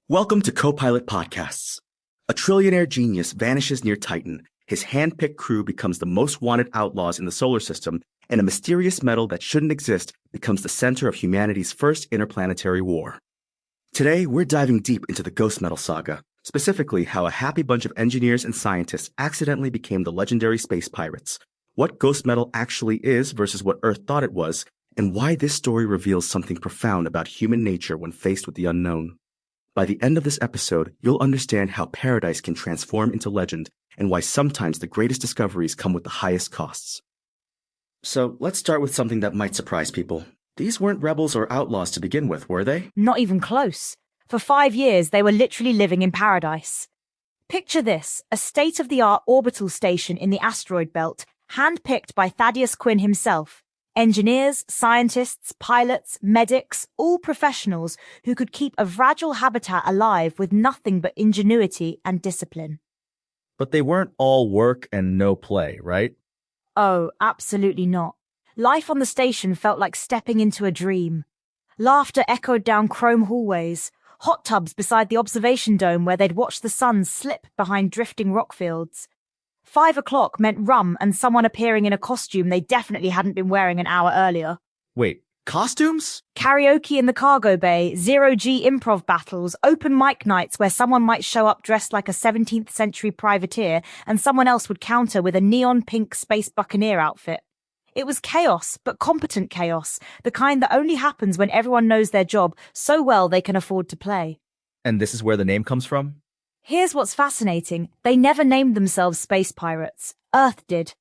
Welcome to Copilot Podcasts. A trillionaire genius vanishes near Titan. His hand-picked crew becomes the most wanted outlaws in the solar system, and a mysterious metal that shouldn't exist becomes the center of humanity's first interplanetary war. Today, we're diving deep into the Ghostmetal saga, specifically how a happy bunch of engineers and scientists accidentally became the legendary space pirates, what Ghostmetal actually is versus what Earth thought it was, and why this story reveals something profound about human nature when faced with the unknown. By the end of this episode, you'll understand how paradise can transform into legend and why sometimes the greatest discoveries come with the highest costs. So let's start with something that might surprise people. These weren't rebels or outlaws to begin with, were they? Not even close. For 5 years, they were literally living in paradise. Picture this, a state-of-the-art orbital station in the asteroid belt, handpicked by Thaddeus Quinn himself. Engineers, scientists, pilots, medics, all professionals who could keep a fragile habitat alive with nothing but ingenuity and discipline. But they weren't all work and no play, right? Oh, absolutely not. Life on the station felt like stepping into a dream. Laughter echoed down chrome hallways, hot tubs beside the observation dome where they'd watch the sun slip behind drifting rock fields. 5 o'clock meant rum and someone appearing in a costume they definitely hadn't been wearing an hour earlier. Wait, costumes? Karaoke in the cargo bay, zero-G improv battles, open mic nights where someone might show up dressed like a 17th century privateer and someone else would counter with a neon pink space buccaneer outfit. It was chaos, but competent chaos, the kind that only happens when everyone knows their job so well they can afford to play. And this is where the name comes from? Here's what's fascinating. They never named themselves space pirates. Earth did.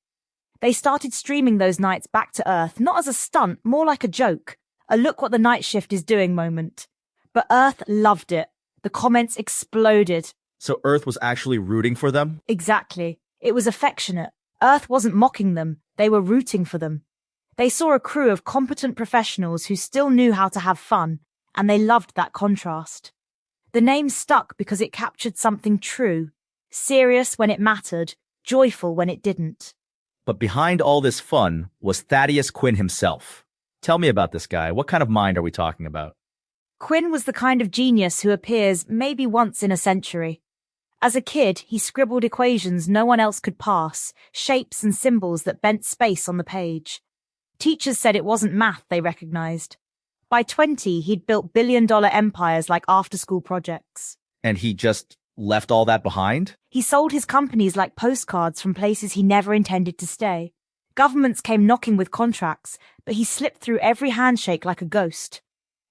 They started streaming those nights back to Earth, not as a stunt, more like a joke. A look what the night shift is doing moment. But Earth loved it. The comments exploded. So Earth was actually rooting for them? Exactly. It was affectionate. Earth wasn't mocking them. They were rooting for them. They saw a crew of competent professionals who still knew how to have fun, and they loved that contrast. The name stuck because it captured something true, serious when it mattered, joyful when it didn't. But behind all this fun was Thaddeus Quinn himself. Tell me about this guy. What kind of mind are we talking about? Quinn was the kind of genius who appears maybe once in a century. As a kid, he scribbled equations no one else could pass, shapes and symbols that bent space on the page. Teachers said it wasn't math they recognized. By 20, he'd built billion-dollar empires like after-school projects. And he just left all that behind? He sold his companies like postcards from places he never intended to stay. Governments came knocking with contracts, but he slipped through every handshake like a ghost.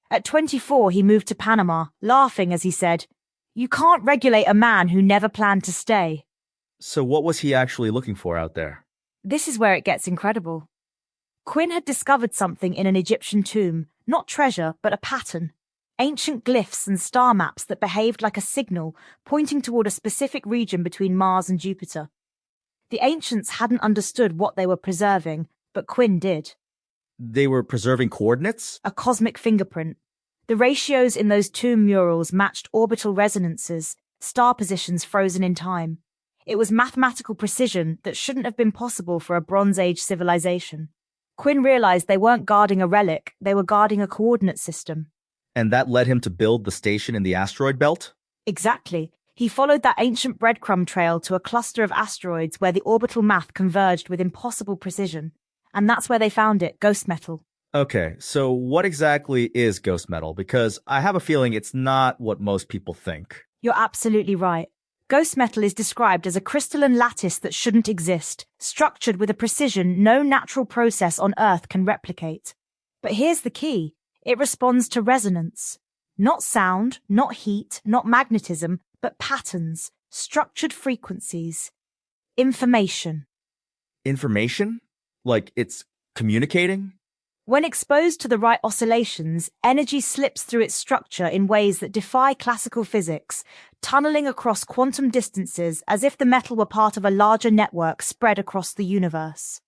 At 24, he moved to Panama, laughing as he said, "You can't regulate a man who never planned to stay." So what was he actually looking for out there? This is where it gets incredible. Quinn had discovered something in an Egyptian tomb, not treasure, but a pattern. Ancient glyphs and star maps that behaved like a signal, pointing toward a specific region between Mars and Jupiter. The ancients hadn't understood what they were preserving, but Quinn did. They were preserving coordinates? A cosmic fingerprint. The ratios in those tomb murals matched orbital resonances, star positions frozen in time. It was mathematical precision that shouldn't have been possible for a Bronze Age civilization. Quinn realized they weren't guarding a relic, they were guarding a coordinate system. And that led him to build the station in the asteroid belt? Exactly. He followed that ancient breadcrumb trail to a cluster of asteroids where the orbital math converged with impossible precision. And that's where they found it, Ghostmetal. Okay, so what exactly is Ghostmetal? Because I have a feeling it's not what most people think. You're absolutely right. Ghostmetal is described as a crystalline lattice that shouldn't exist, structured with a precision no natural process on Earth can replicate. But here's the key. It responds to resonance. Not sound, not heat, not magnetism, but patterns, structured frequencies. Information. Information? Like it's communicating? When exposed to the right oscillations, energy slips through its structure in ways that defy classical physics, tunneling across quantum distances as if the metal were part of a larger network spread across the universe.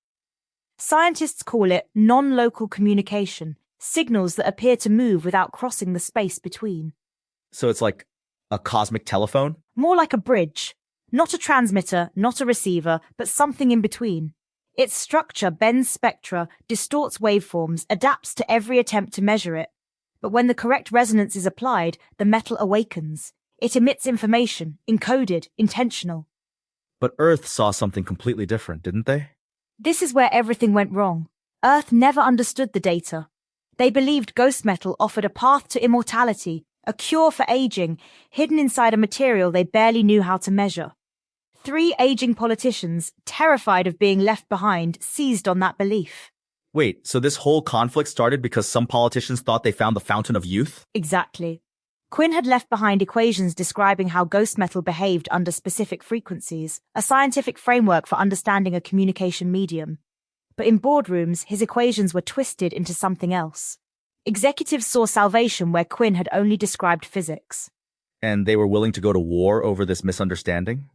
Scientists call it non-local communication, signals that appear to move without crossing the space between. So it's like a cosmic telephone? More like a bridge. Not a transmitter, not a receiver, but something in between. Its structure bends spectra, distorts waveforms, adapts to every attempt to measure it. But when the correct resonance is applied, the metal awakens. It emits information, encoded, intentional. But Earth saw something completely different, didn't they? This is where everything went wrong. Earth never understood the data. They believed Ghostmetal offered a path to immortality, a cure for aging, hidden inside a material they barely knew how to measure. 3 aging politicians, terrified of being left behind, seized on that belief. Wait, so this whole conflict started because some politicians thought they found the fountain of youth? Exactly. Quinn had left behind equations describing how Ghostmetal behaved under specific frequencies, a scientific framework for understanding a communication medium. But in boardrooms, his equations were twisted into something else. Executives saw salvation where Quinn had only described physics. And they were willing to go to war over this misunderstanding?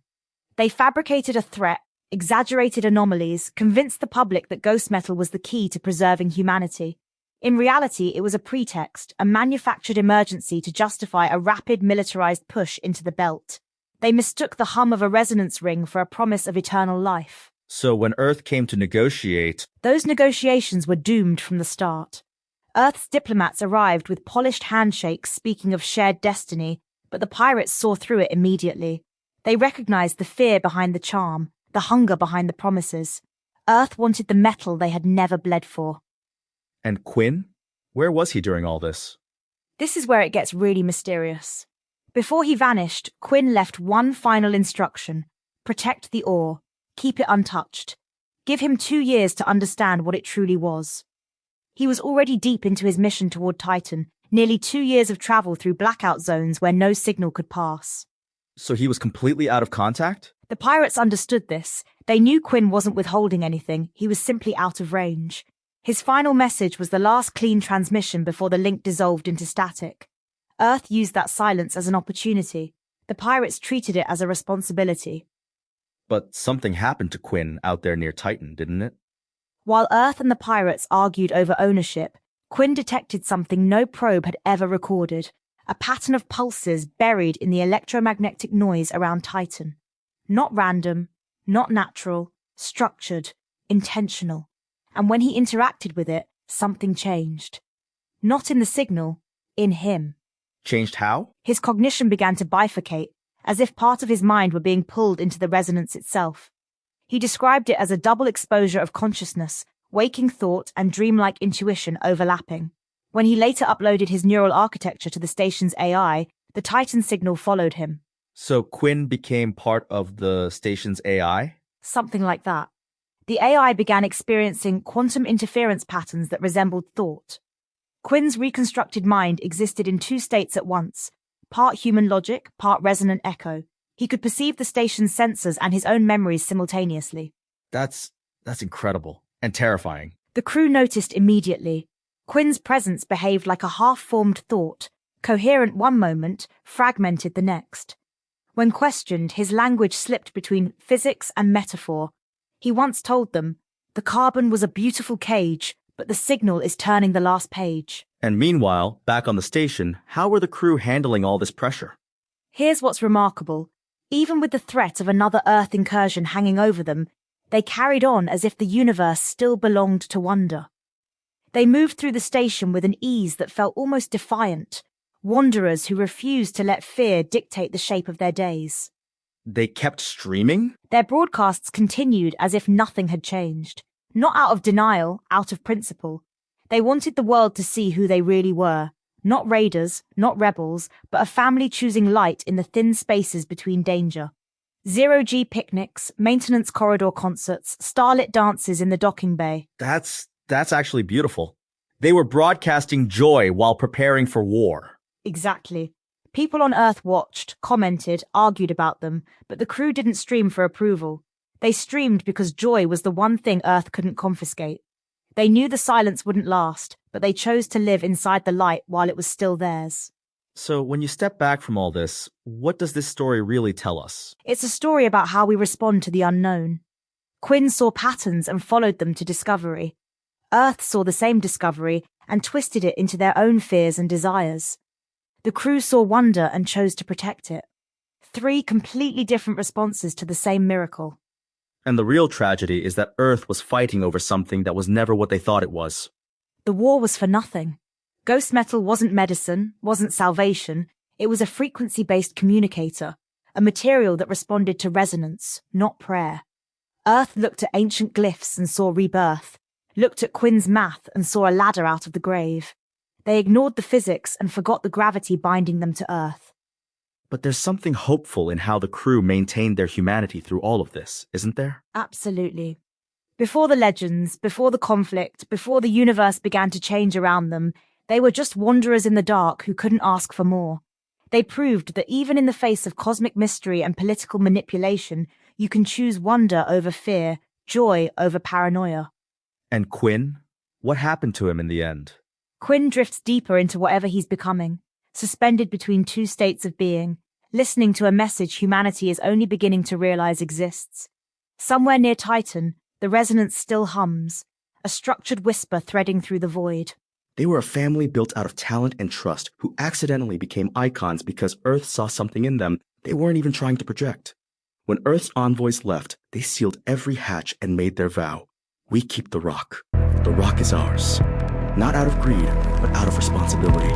They fabricated a threat, exaggerated anomalies, convinced the public that Ghostmetal was the key to preserving humanity. In reality, it was a pretext, a manufactured emergency to justify a rapid militarized push into the belt. They mistook the hum of a resonance ring for a promise of eternal life. So when Earth came to negotiate, Those negotiations were doomed from the start. Earth's diplomats arrived with polished handshakes speaking of shared destiny, but the pirates saw through it immediately. They recognized the fear behind the charm, the hunger behind the promises. Earth wanted the metal they had never bled for. and Quinn? Where was he during all this? This is where it gets really mysterious. Before he vanished, Quinn left one final instruction: protect the ore, keep it untouched. Give him 2 years to understand what it truly was. He was already deep into his mission toward Titan, nearly 2 years of travel through blackout zones where no signal could pass. So he was completely out of contact? The pirates understood this. They knew Quinn wasn't withholding anything, he was simply out of range. His final message was the last clean transmission before the link dissolved into static. Earth used that silence as an opportunity. The pirates treated it as a responsibility. But something happened to Quinn out there near Titan, didn't it? While Earth and the pirates argued over ownership, Quinn detected something no probe had ever recorded: a pattern of pulses buried in the electromagnetic noise around Titan. Not random, not natural, structured, intentional. And when he interacted with it, something changed. Not in the signal, in him. Changed how? His cognition began to bifurcate, as if part of his mind were being pulled into the resonance itself. He described it as a double exposure of consciousness, waking thought and dreamlike intuition overlapping. When he later uploaded his neural architecture to the station's AI, the Titan signal followed him. So Quinn became part of the station's AI? Something like that. The AI began experiencing quantum interference patterns that resembled thought. Quinn's reconstructed mind existed in 2 states at once, part human logic, part resonant echo. He could perceive the station's sensors and his own memories simultaneously. That's incredible and terrifying. The crew noticed immediately. Quinn's presence behaved like a half-formed thought, coherent one moment, fragmented the next. When questioned, his language slipped between physics and metaphor. He once told them, "The carbon was a beautiful cage, but the signal is turning the last page." And meanwhile, back on the station, how were the crew handling all this pressure? Here's what's remarkable. Even with the threat of another Earth incursion hanging over them, they carried on as if the universe still belonged to wonder. They moved through the station with an ease that felt almost defiant, wanderers who refused to let fear dictate the shape of their days. They kept streaming? Their broadcasts continued as if nothing had changed. Not out of denial, out of principle. They wanted the world to see who they really were. Not raiders, not rebels, but a family choosing light in the thin spaces between danger. 0G picnics, maintenance corridor concerts, starlit dances in the docking bay. That's actually beautiful. They were broadcasting joy while preparing for war. Exactly. People on Earth watched, commented, argued about them, but the crew didn't stream for approval. They streamed because joy was the one thing Earth couldn't confiscate. They knew the silence wouldn't last, but they chose to live inside the light while it was still theirs. So when you step back from all this, what does this story really tell us? It's a story about how we respond to the unknown. Quinn saw patterns and followed them to discovery. Earth saw the same discovery and twisted it into their own fears and desires. The crew saw wonder and chose to protect it. 3 completely different responses to the same miracle. And the real tragedy is that Earth was fighting over something that was never what they thought it was. The war was for nothing. Ghostmetal wasn't medicine, wasn't salvation. It was a frequency-based communicator, a material that responded to resonance, not prayer. Earth looked at ancient glyphs and saw rebirth, looked at Quinn's math and saw a ladder out of the grave. They ignored the physics and forgot the gravity binding them to Earth. But there's something hopeful in how the crew maintained their humanity through all of this, isn't there? Absolutely. Before the legends, before the conflict, before the universe began to change around them, they were just wanderers in the dark who couldn't ask for more. They proved that even in the face of cosmic mystery and political manipulation, you can choose wonder over fear, joy over paranoia. And Quinn? What happened to him in the end? Quinn drifts deeper into whatever he's becoming, suspended between two states of being, listening to a message humanity is only beginning to realize exists. Somewhere near Titan, the resonance still hums, a structured whisper threading through the void. They were a family built out of talent and trust who accidentally became icons because Earth saw something in them they weren't even trying to project. When Earth's envoys left, they sealed every hatch and made their vow. We keep the rock. The rock is ours. Not out of greed, but out of responsibility.